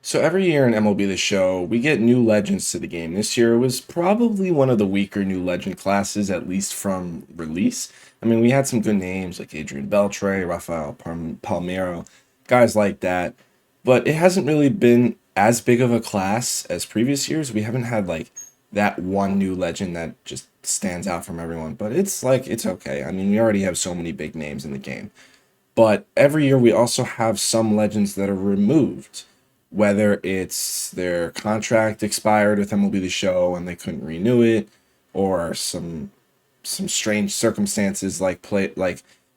So every year in MLB The Show, we get new legends to the game. This year was probably one of the weaker new legend classes, at least from release. I mean, we had some good names like Adrian Beltre, Rafael Palmeiro, guys like that. But it hasn't really been as big of a class as previous years. We haven't had like that one new legend that just stands out from everyone. But it's okay. I mean, we already have so many big names in the game. But every year we also have some legends that are removed, whether it's their contract expired with MLB The Show and they couldn't renew it, or some strange circumstances like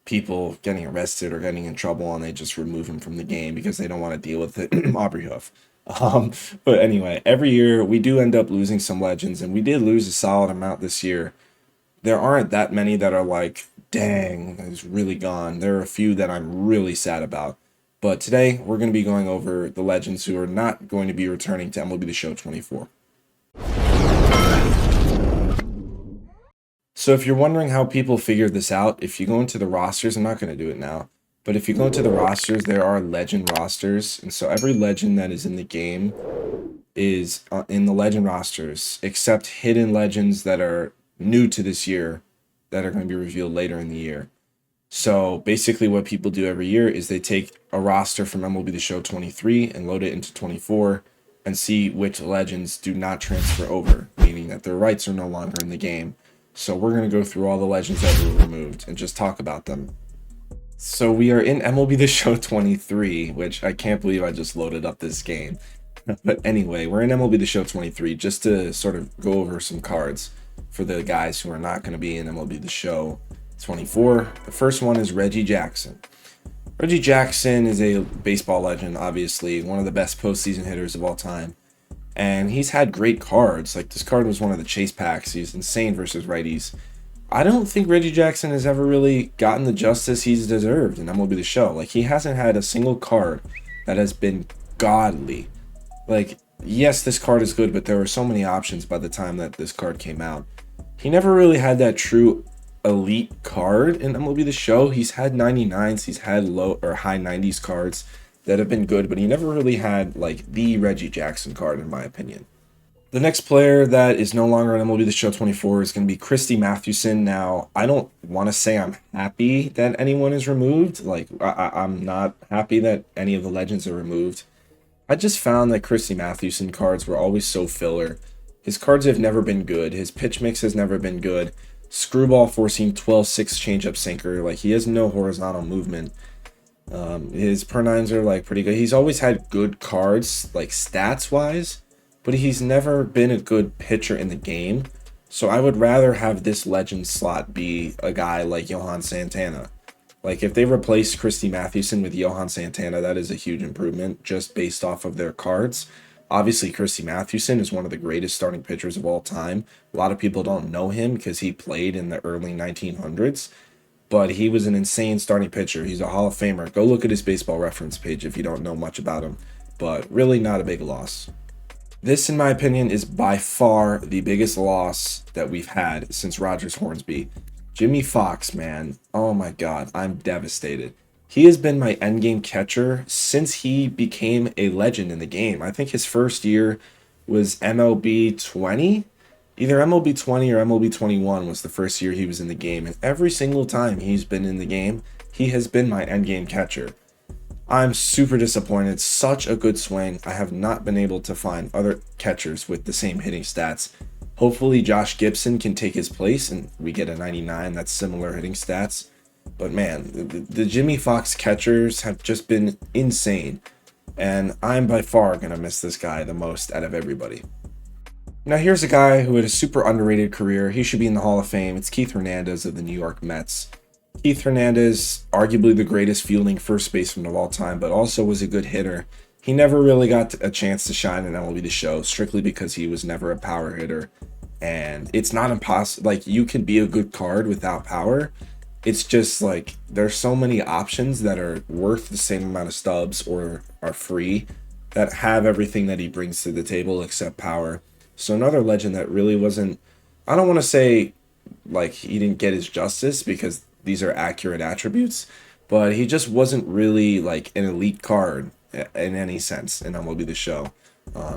people getting arrested or getting in trouble and they just remove him from the game because they don't want to deal with it. Aubrey Hoof. Um, but anyway, every year we do end up losing some legends, and we did lose a solid amount this year. There aren't that many that are like, dang, that's really gone. There are a few that I'm really sad about. But today we're going to be going over the legends who are not going to be returning to MLB The Show 24. So if you're wondering how people figured this out, if you go into the rosters, I'm not going to do it now, but if you go into the rosters, there are legend rosters. And so every legend that is in the game is in the legend rosters, except hidden legends that are new to this year that are going to be revealed later in the year. So basically what people do every year is they take a roster from MLB The Show 23 and load it into 24 and see which legends do not transfer over, meaning that their rights are no longer in the game. So we're going to go through all the legends that were removed and just talk about them. So we are in MLB The Show 23, which I can't believe I just loaded up this game. But anyway, we're in MLB The Show 23 just to sort of go over some cards for the guys who are not going to be in MLB The Show 24. The first one is Reggie Jackson. Reggie Jackson is a baseball legend, obviously, one of the best postseason hitters of all time. And he's had great cards. Like, this card was one of the chase packs. He's insane versus righties. I don't think Reggie Jackson has ever really gotten the justice he's deserved in MLB The Show. Like, he hasn't had a single card that has been godly. Like, yes, this card is good, but there were so many options by the time that this card came out. He never really had that true elite card in MLB The Show. He's had 99s, he's had low or high 90s cards that have been good, but he never really had like the Reggie Jackson card, in my opinion. The next player that is no longer on MLB The Show 24 is going to be Christy Matthews. Now, I don't want to say I'm happy that anyone is removed. Like, I'm not happy that any of the legends are removed. I just found that Christy Matthews cards were always so filler. His cards have never been good. His pitch mix has never been good. Screwball four-seam 12-6 changeup sinker. Like, he has no horizontal movement. His per nines are like pretty good. He's always had good cards, like stats wise, but he's never been a good pitcher in the game. So I would rather have this legend slot be a guy like Johan Santana. Like, if they replace Christy Matthews with Johan Santana, that is a huge improvement just based off of their cards. Obviously, Christy Matthews is one of the greatest starting pitchers of all time. A lot of people don't know him because he played in the early 1900s, but he was an insane starting pitcher. He's a Hall of Famer. Go look at his baseball reference page if you don't know much about him, but really not a big loss. This, in my opinion, is by far the biggest loss that we've had since Rogers Hornsby. Jimmy Fox, man. Oh my God, I'm devastated. He has been my endgame catcher since he became a legend in the game. I think his first year was MLB 20. Either MLB 20 or MLB 21 was the first year he was in the game. And every single time he's been in the game, he has been my endgame catcher. I'm super disappointed. Such a good swing. I have not been able to find other catchers with the same hitting stats. Hopefully Josh Gibson can take his place and we get a 99 that's similar hitting stats. But man, the Jimmy Fox catchers have just been insane. And I'm by far going to miss this guy the most out of everybody. Now here's a guy who had a super underrated career. He should be in the Hall of Fame. It's Keith Hernandez of the New York Mets. Keith Hernandez, arguably the greatest fielding first baseman of all time, but also was a good hitter. He never really got a chance to shine in MLB The Show, strictly because he was never a power hitter. And it's not impossible. Like, you can be a good card without power. It's just like there's so many options that are worth the same amount of stubs or are free that have everything that he brings to the table except power. So another legend that really wasn't, I don't want to say like he didn't get his justice because these are accurate attributes, but he just wasn't really like an elite card in any sense in MLB The Show.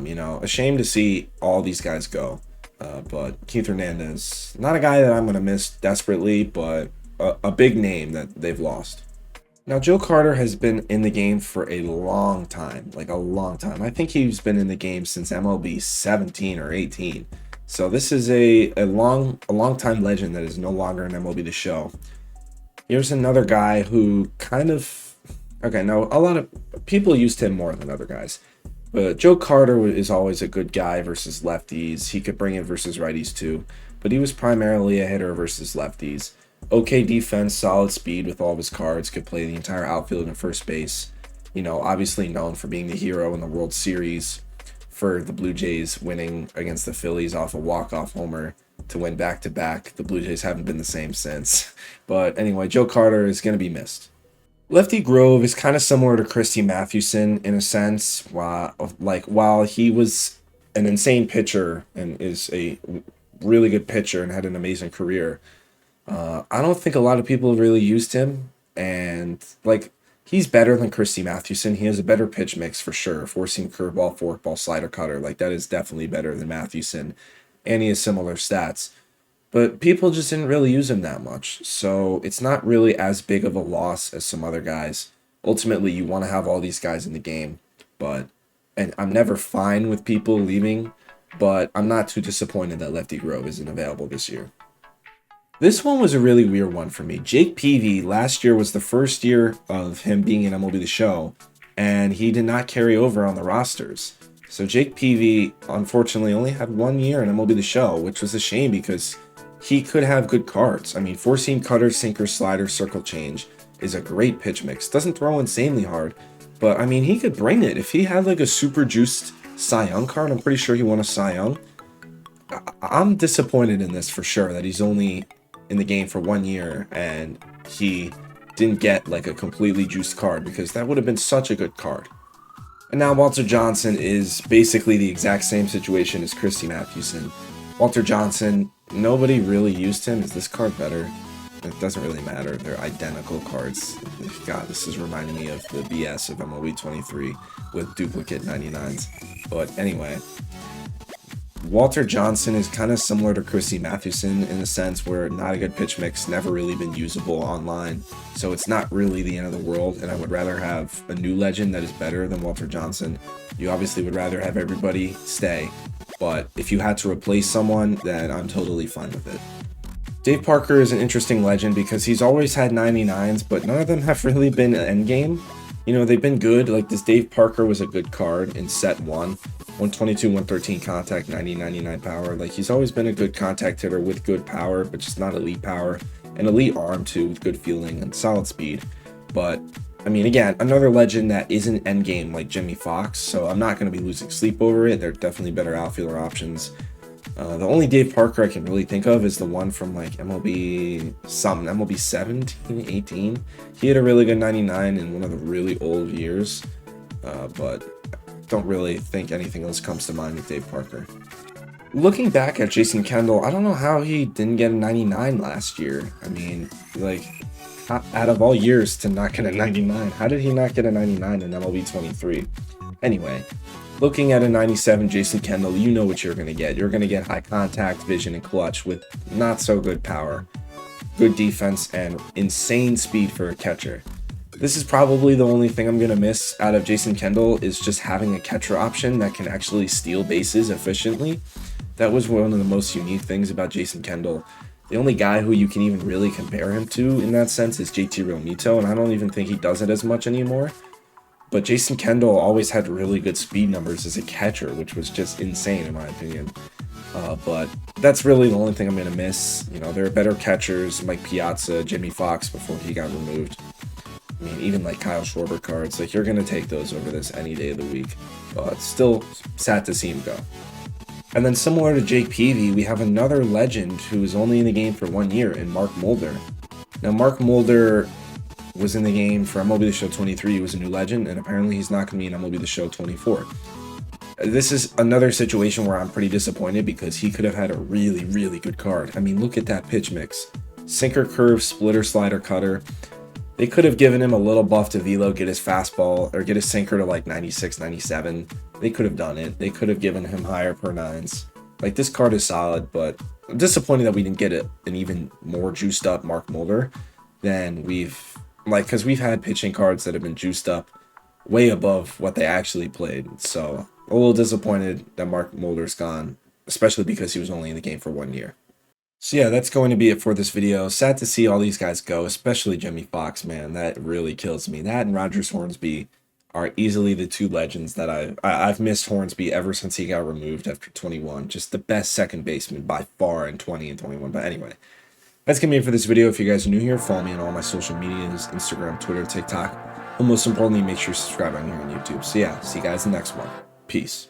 You know, a shame to see all these guys go. But Keith Hernandez, not a guy that I'm going to miss desperately, but a big name that they've lost. Now, Joe Carter has been in the game for a long time, like a long time. I think he's been in the game since MLB 17 or 18. So this is a long time legend that is no longer in MLB The Show. Here's another guy who kind of, okay, now a lot of people used him more than other guys. But Joe Carter is always a good guy versus lefties. He could bring it versus righties too. But he was primarily a hitter versus lefties. Okay defense, solid speed with all of his cards, could play the entire outfield and first base. You know, obviously known for being the hero in the World Series for the Blue Jays, winning against the Phillies off a walk-off homer to win back-to-back. The Blue Jays haven't been the same since. But anyway, Joe Carter is going to be missed. Lefty Grove is kind of similar to Christy Matthews in a sense. While he was an insane pitcher and is a really good pitcher and had an amazing career, I don't think a lot of people really used him. And like, he's better than Christy Matthews. He has a better pitch mix for sure. Four-seam curveball, forkball, slider, cutter. Like, that is definitely better than Matthews. And he has similar stats. But people just didn't really use him that much. So it's not really as big of a loss as some other guys. Ultimately, you want to have all these guys in the game. And I'm never fine with people leaving. But I'm not too disappointed that Lefty Grove isn't available this year. This one was a really weird one for me. Jake Peavey, last year was the first year of him being in MLB The Show, and he did not carry over on the rosters. So Jake Peavey, unfortunately, only had 1 year in MLB The Show, which was a shame because he could have good cards. I mean, four-seam cutter, sinker, slider, circle change is a great pitch mix. Doesn't throw insanely hard, but I mean, he could bring it. If he had like a super juiced Cy Young card, I'm pretty sure he won a Cy Young. I'm disappointed in this for sure, that he's only in the game for 1 year and he didn't get like a completely juiced card, because that would have been such a good card. And now Walter Johnson is basically the exact same situation as Christy Matthews. Walter Johnson, nobody really used him. Is this card better? It doesn't really matter. They're identical cards. God, this is reminding me of the BS of MLB 23 with duplicate 99s. But anyway, Walter Johnson is kind of similar to Christy Matthews in a sense where not a good pitch mix, never really been usable online. So it's not really the end of the world, and I would rather have a new legend that is better than Walter Johnson. You obviously would rather have everybody stay, but if you had to replace someone, then I'm totally fine with it. Dave Parker is an interesting legend because he's always had 99s, but none of them have really been endgame. You know, they've been good. Like this Dave Parker was a good card in set 1. 122, 113 contact, 90, 99 power. Like, he's always been a good contact hitter with good power, but just not elite power. And elite arm, too, with good fielding and solid speed. But, I mean, again, another legend that isn't endgame like Jimmy Fox, so I'm not going to be losing sleep over it. There are definitely better outfielder options. The only Dave Parker I can really think of is the one from, like, MLB 17, 18. He had a really good 99 in one of the really old years, but don't really think anything else comes to mind with Dave Parker. Looking back at Jason Kendall, I don't know how he didn't get a 99 last year. I mean, like, out of all years to not get a 99, how did he not get a 99 in MLB 23? Anyway, looking at a 97 Jason Kendall, you know what you're going to get. You're going to get high contact, vision, and clutch with not so good power, good defense, and insane speed for a catcher. This is probably the only thing I'm going to miss out of Jason Kendall, is just having a catcher option that can actually steal bases efficiently. That was one of the most unique things about Jason Kendall. The only guy who you can even really compare him to in that sense is JT Realmuto, and I don't even think he does it as much anymore. But Jason Kendall always had really good speed numbers as a catcher, which was just insane in my opinion. But that's really the only thing I'm going to miss. You know, there are better catchers, Mike Piazza, Jimmy Fox before he got removed. I mean, even like Kyle Schwarber cards, like, you're going to take those over this any day of the week. But still sad to see him go. And then similar to Jake Peavey, we have another legend who was only in the game for 1 year in Mark Moulder. Now, Mark Moulder was in the game for MLB The Show 23. He was a new legend, and apparently he's not going to be in MLB The Show 24. This is another situation where I'm pretty disappointed because he could have had a really, really good card. I mean, look at that pitch mix. Sinker, curve, splitter, slider, cutter. They could have given him a little buff to velo, get his fastball, or get his sinker to like 96, 97. They could have done it. They could have given him higher per nines. Like, this card is solid, but I'm disappointed that we didn't get an even more juiced up Mark Moulder than because we've had pitching cards that have been juiced up way above what they actually played. So a little disappointed that Mark Moulder's gone, especially because he was only in the game for 1 year. So yeah, that's going to be it for this video. Sad to see all these guys go, especially Jimmy Fox, man. That really kills me. That and Rogers Hornsby are easily the two legends that I've missed Hornsby ever since he got removed after 21. Just the best second baseman by far in 20 and 21. But anyway, that's going to be it for this video. If you guys are new here, follow me on all my social medias, Instagram, Twitter, TikTok. And most importantly, make sure you subscribe on here on YouTube. So yeah, see you guys in the next one. Peace.